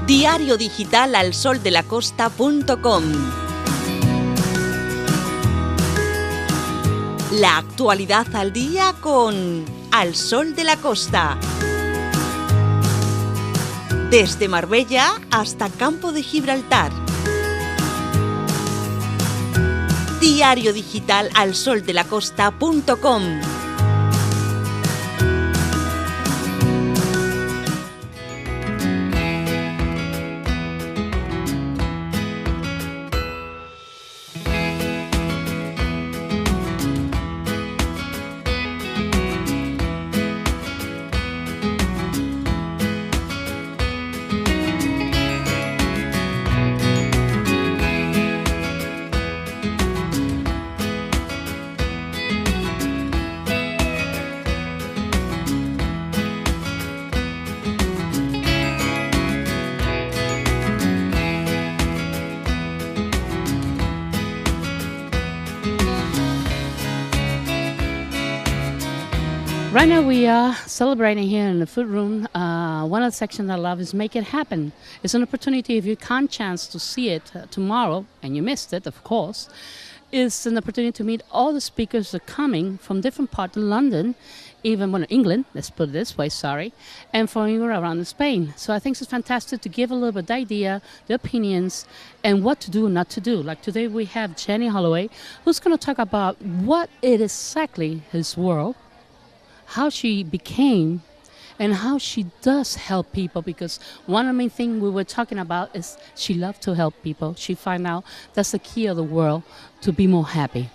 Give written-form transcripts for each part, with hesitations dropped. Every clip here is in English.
Diario digital alsoldelacosta.com. La actualidad al día con Al Sol de la Costa. Desde Marbella hasta Campo de Gibraltar. Diario digital alsoldelacosta.com. Right now we are celebrating here in the food room. One of the sections I love is Make It Happen. It's an opportunity, if you can't chance to see it tomorrow, and you missed it, of course, it's an opportunity to meet all the speakers that are coming from different parts of London, even England, let's put it this way, and from even around Spain. So I think it's fantastic to give a little bit of idea, the opinions, and what to do and not to do. Like today we have Jenny Holloway, who's going to talk about what it is exactly his world, how she became, and how she does help people, because one of the main things we were talking about is she loved to help people. She found out that's the key of the world, to be more happy.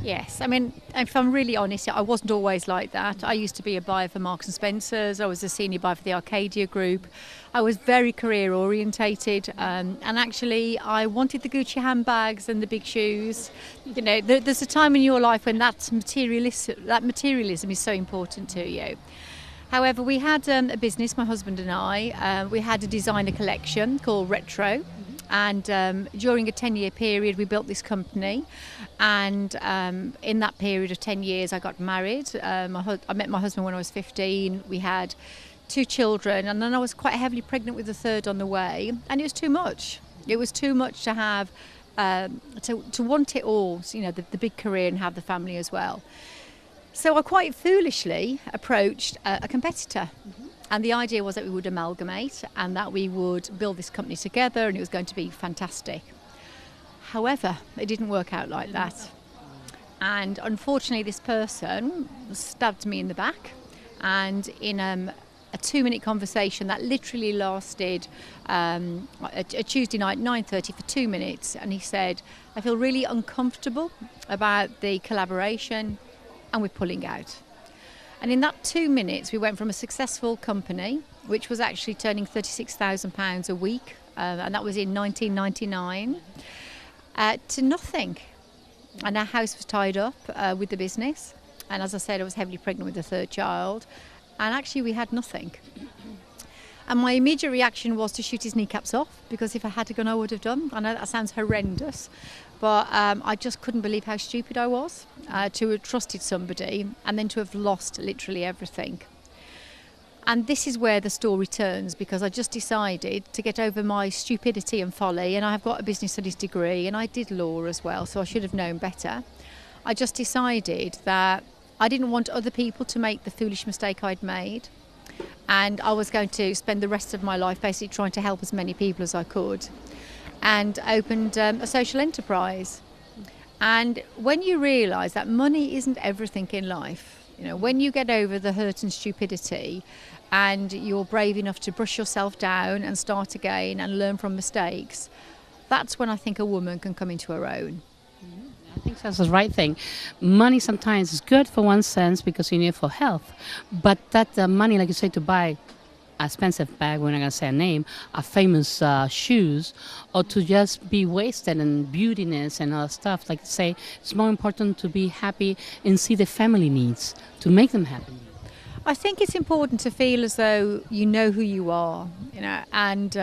Yes, I mean, if I'm really honest, I wasn't always like that. I used to be a buyer for Marks and Spencer's. I was a senior buyer for the Arcadia Group. I was very career orientated, and actually I wanted the Gucci handbags and the big shoes. You know, there's a time in your life when that materialism is so important to you. However, we had a business, my husband and I. We had a designer collection called Retro. And during a 10-year period, we built this company. And in that period of 10 years, I got married. I met my husband when I was 15. We had 2 children. And then I was quite heavily pregnant with the third on the way. And it was too much. It was too much to have, to want it all, you know, the big career and have the family as well. So I quite foolishly approached a competitor. Mm-hmm. And the idea was that we would amalgamate and that we would build this company together and it was going to be fantastic. However, it didn't work out like that. And unfortunately, this person stabbed me in the back. And in a 2-minute conversation that literally lasted a Tuesday night, 9:30 for 2 minutes. And he said, I feel really uncomfortable about the collaboration and we're pulling out. And in that 2 minutes, we went from a successful company, which was actually turning £36,000 a week, and that was in 1999, to nothing. And our house was tied up with the business. And as I said, I was heavily pregnant with the third child. And actually, we had nothing. And my immediate reaction was to shoot his kneecaps off, because if I had gone, I would have done. I know that sounds horrendous. But I just couldn't believe how stupid I was to have trusted somebody and then to have lost literally everything. And this is where the story turns, because I just decided to get over my stupidity and folly, and I've got a business studies degree and I did law as well, so I should have known better. I just decided that I didn't want other people to make the foolish mistake I'd made, and I was going to spend the rest of my life basically trying to help as many people as I could. And opened a social enterprise. And when you realise that money isn't everything in life, you know, when you get over the hurt and stupidity and you're brave enough to brush yourself down and start again and learn from mistakes, that's when I think a woman can come into her own. I think that's the right thing. Money sometimes is good for one sense because you need it for health, but that money, like you say, to buy expensive bag, we're not going to say a name, a famous shoes, or to just be wasted in beautiness and other stuff. Like say, it's more important to be happy and see the family needs, to make them happy. I think it's important to feel as though you know who you are, you know, and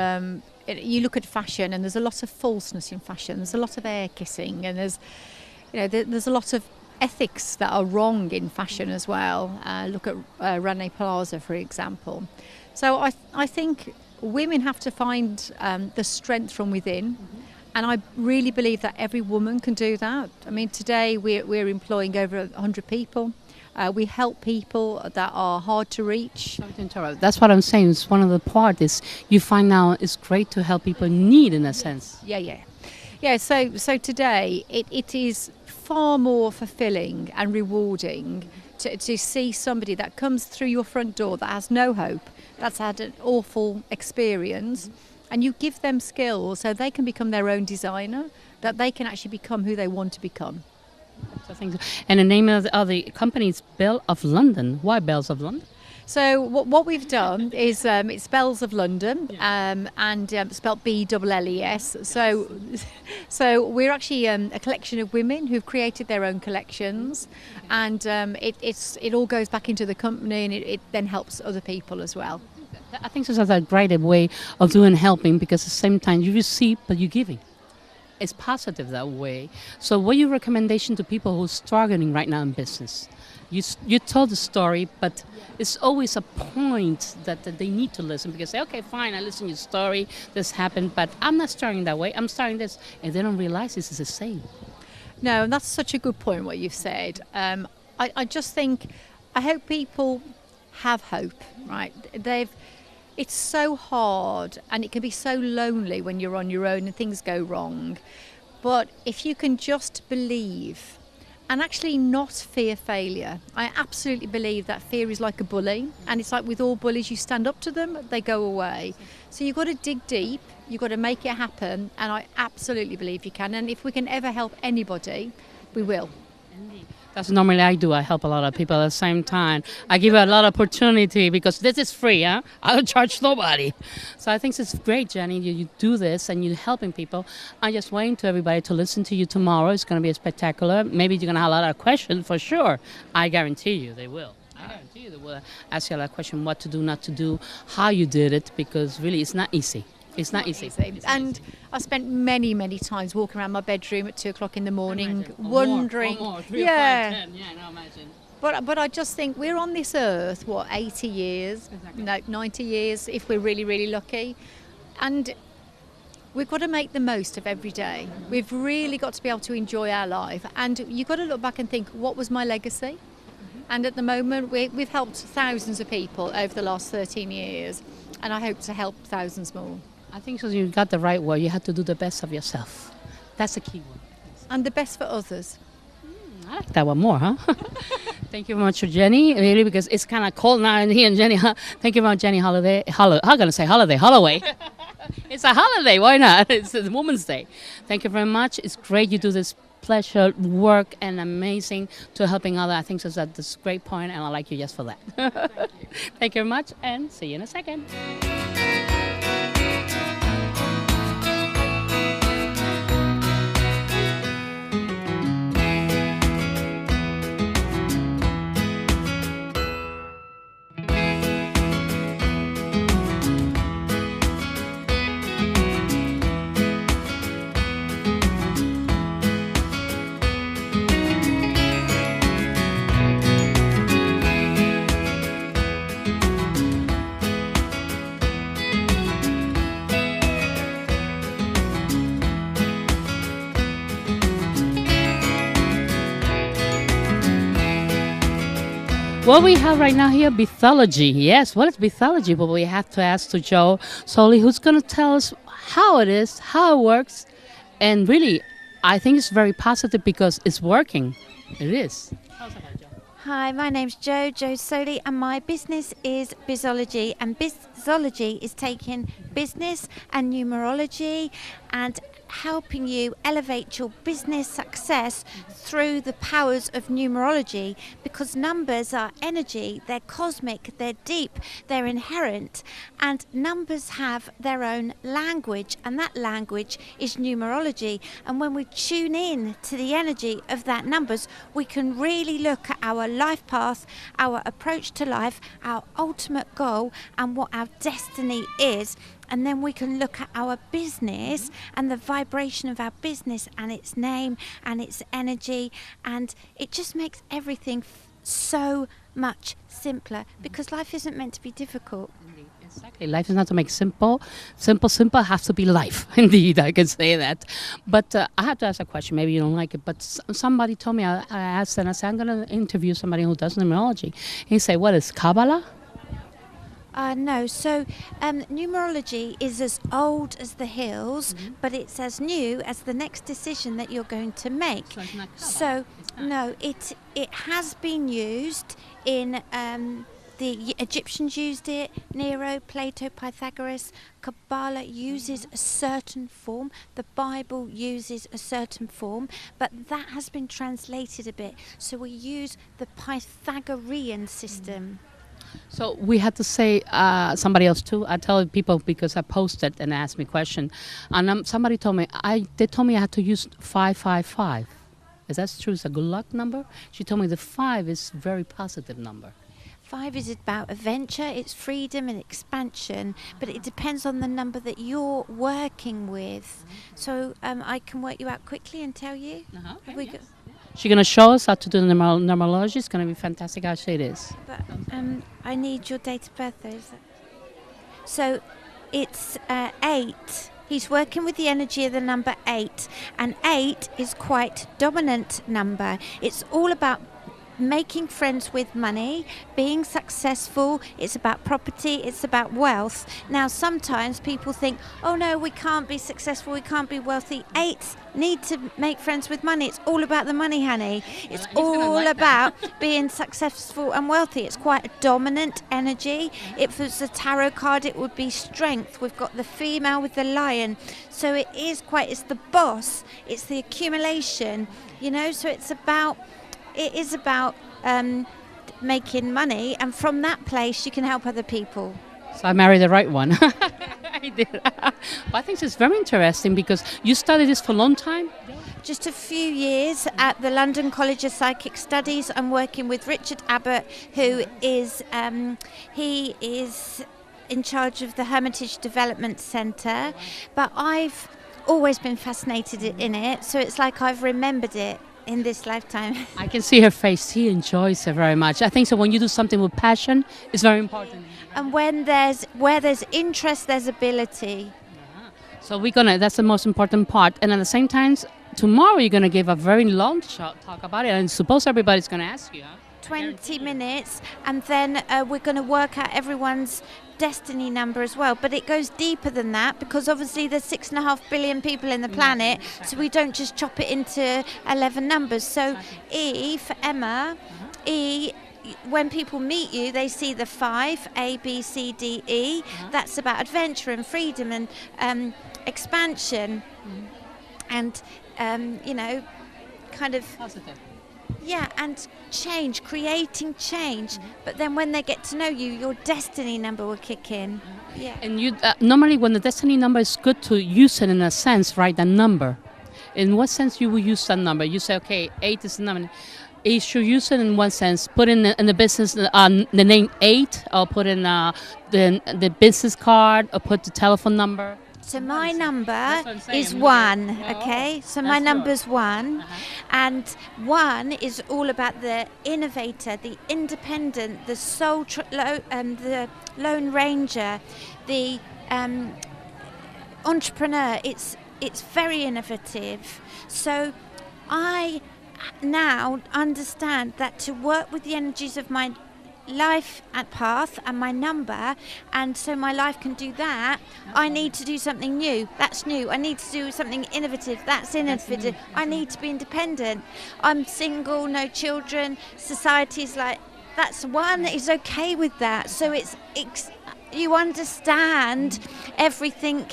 you look at fashion and there's a lot of falseness in fashion. There's a lot of air kissing and there's a lot of ethics that are wrong in fashion as well. Look at Rana Plaza, for example. So I think women have to find the strength from within. And I really believe that every woman can do that. I mean, today we're employing over 100 people. We help people that are hard to reach. Sorry to interrupt. That's what I'm saying. It's one of the part is you find now it's great to help people in need in a sense. Yeah. So today it is far more fulfilling and rewarding to see somebody that comes through your front door that has no hope, that's had an awful experience, and you give them skills so they can become their own designer, that they can actually become who they want to become. And the name of the company is Belle of London. Why Bells of London? So what we've done is it's Bells of London, and spelled BLLES. So we're actually a collection of women who've created their own collections, and it all goes back into the company, and it then helps other people as well. I think this is a great way of doing helping, because at the same time you receive but you're giving. It's positive that way. So what are your recommendation to people who are struggling right now in business? You told the story, but it's always a point that they need to listen, because they say, okay, fine, I listen to your story, this happened, but I'm not starting that way, I'm starting this. And they don't realize this is the same. No, and that's such a good point what you've said. I just think, I hope people have hope, right? It's so hard and it can be so lonely when you're on your own and things go wrong. But if you can just believe and actually not fear failure. I absolutely believe that fear is like a bully, and it's like with all bullies, you stand up to them, they go away. So you've got to dig deep, you've got to make it happen, and I absolutely believe you can. And if we can ever help anybody, we will. That's normally I do. I help a lot of people at the same time. I give a lot of opportunity because this is free, huh? I don't charge nobody. So I think it's great, Jenny. You do this and you're helping people. I'm just waiting to everybody to listen to you tomorrow. It's going to be spectacular. Maybe you're going to have a lot of questions for sure. I guarantee you they will. I guarantee you they will ask you a lot of questions, what to do, not to do, how you did it, because really it's not easy. It's not easy. And I spent many, many times walking around my bedroom at 2 o'clock in the morning, wondering. More, 3 or 5, 10. Yeah, no, imagine. But I just think we're on this earth, 80 years? Exactly. No, 90 years if we're really, really lucky. And we've got to make the most of every day. We've really got to be able to enjoy our life. And you've got to look back and think, what was my legacy? And at the moment, we've helped thousands of people over the last 13 years. And I hope to help thousands more. I think so. You got the right word. You have to do the best of yourself. That's the key word. And the best for others. I like that one more, huh? Thank you very much, Jenny. Really, because it's kind of cold now in here, Jenny. Thank you very much, Jenny Holloway. I'm going to say Holloway. It's a holiday. Why not? It's a Women's Day. Thank you very much. It's great you do this pleasure work and amazing to helping others. I think so that's a great point, and I like you just for that. Thank you. Thank you very much, and see you in a second. What we have right now here, Bithology. Yes, what is Bithology? But we have to ask to Joe Soley, who's going to tell us how it is, how it works. And really, I think it's very positive because it's working. It is. Hi, my name's Jo Soley, and my business is Bizology. And Bizology is taking business and numerology and helping you elevate your business success through the powers of numerology, because numbers are energy, they're cosmic, they're deep, they're inherent, and numbers have their own language, and that language is numerology. And when we tune in to the energy of that numbers, we can really look at our life path, our approach to life, our ultimate goal, and what our destiny is. And then we can look at our business and the vibration of our business and its name and its energy, and it just makes everything so much simpler, because life isn't meant to be difficult. Exactly. Life is not to make simple. Simple has to be life. Indeed, I can say that. But I have to ask a question. Maybe you don't like it. But somebody told me, I asked, and I said, I'm going to interview somebody who does numerology. He said, what is Kabbalah? No, so numerology is as old as the hills, but it's as new as the next decision that you're going to make. So it's not Kabbalah. So, no, it has been used in the Egyptians used it, Nero, Plato, Pythagoras. Kabbalah uses a certain form, the Bible uses a certain form, but that has been translated a bit. So we use the Pythagorean system. So we had to say somebody else too. I tell people because I posted and asked me a question, and somebody told me they told me I had to use 555. Is that true? It's a good luck number. She told me the 5 is a very positive number. 5 is about adventure, it's freedom and expansion, but it depends on the number that you're working with. So I can work you out quickly and tell you. Have we got- She's going to show us how to do numerology. It's going to be fantastic how she it is. But I need your date of birth though. So it's 8. He's working with the energy of the number 8, and 8 is quite dominant number. It's all about making friends with money, being successful. It's about property, it's about wealth. Now sometimes people think, oh no, we can't be successful, we can't be wealthy. 8s need to make friends with money. It's all about the money, honey. It's all about being successful and wealthy. It's quite a dominant energy. If it was a tarot card, it would be strength. We've got the female with the lion. So it's the boss, it's the accumulation, so it is about making money, and from that place you can help other people. So I married the right one. I did. But I think it's very interesting because you studied this for a long time. Just a few years at the London College of Psychic Studies. I'm working with Richard Abbott, who is he is in charge of the Hermitage Development Centre, but I've always been fascinated in it, so it's like I've remembered it in this lifetime. I can see her face. She enjoys it very much. I think so. When you do something with passion, it's very important. And where there's interest, there's ability. So that's the most important part. And at the same time, tomorrow you're going to give a very long talk about it. And suppose everybody's going to ask you. 20 minutes, and then we're going to work out everyone's destiny number as well, but it goes deeper than that because obviously there's 6.5 billion people in the planet, so we don't just chop it into 11 numbers. So E for Emma, E, when people meet you, they see the 5, A, B, C, D, E. That's about adventure and freedom and expansion, and kind of Positive. Yeah, and change, creating change. But then when they get to know you, your destiny number will kick in. Yeah. And you normally, when the destiny number is good to use it in a sense, right? The number. In what sense you will use that number? You say, okay, 8 is the number. You should use it in one sense. Put in the business the name 8, or put in the business card, or put the telephone number. So my number is 1, okay? So my number's 1, and 1 is all about the innovator, the independent, the soul, the lone ranger, the entrepreneur. It's very innovative. So I now understand that to work with the energies of my life and path and my number, and so my life can do that, I need to do something new. That's new. I need to do something innovative. That's innovative. I need to be independent. I'm single, no children. Society's like, that's 1 is okay with that. So it's you understand everything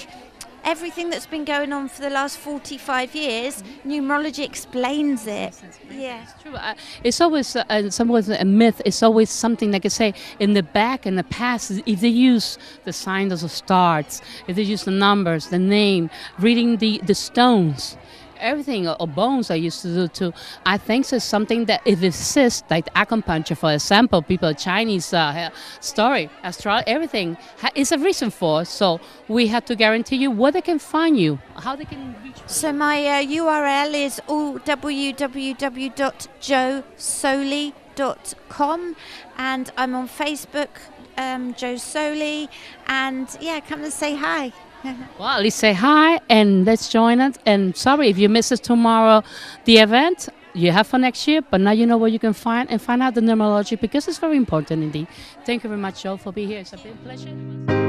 that's been going on for the last 45 years, numerology explains it. Yeah. It's true. It's always a myth. It's always something like I say in the past. If they use the signs of the stars, if they use the numbers, the name, reading the stones, everything, or bones I used to do too. I think it's something that it exists, like acupuncture, for example, people, Chinese story, astrology, everything is a reason for. So we have to guarantee you where they can find you, how they can reach you. So my URL is all www.joesoli.com, and I'm on Facebook, Joe Soli, and yeah, come and say hi. Well, at least say hi and let's join it. And sorry if you miss it tomorrow, the event you have for next year, but now you know where you can find out the numerology, because it's very important indeed. Thank you very much, Joe, for being here. It's a big pleasure.